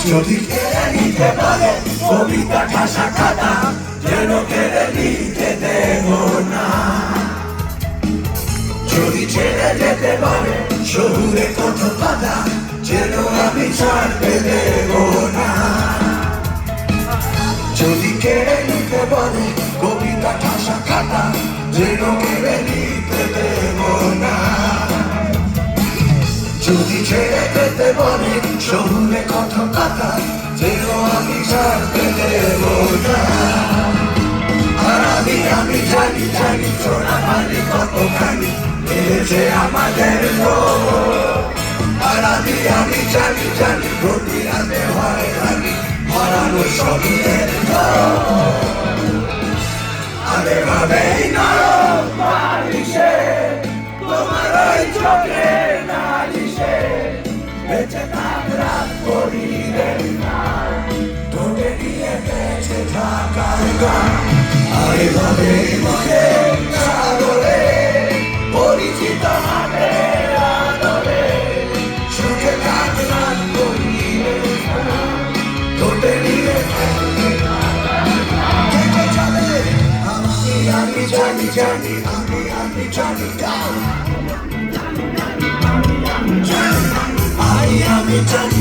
যদি কেড়ে নিতে পারে কবিতা ঠাসা খাতা যেন কেড়ে নিতে দেব না। যদি ছেড়ে যেতে পারে শহুরে কত পাতা যেন আমি ছাড়তে দেব না। যদি কেড়ে নিতে পারে কবিতা ঠাসা খাতা যেন কেড়ে নিতে দেব না। যদি ছেড়ে যেতে পারে শহুরে কত কথা যেন আমি ছাড়তে দেব না। আর আমি জানি জানি চোরা মালি কতখানি পেয়েছে আমাদের। আর আমি জানি জানি প্রতিরাতে হয় খালি হারানো সবই আরে ভাবেই নরম বালিশে তোমার ওই চোখে নালিশে বেঁচে থাক রাত করিলেন না তোকে নিয়ে বেঁচে থাকার গান। আরে ভাবেই মনে সাগরে পরিচিত হাতে আদরে সুখে থাক রাত করিলেন না তোকে নিয়ে আমি জানি জানি আমি জানি আমি জানি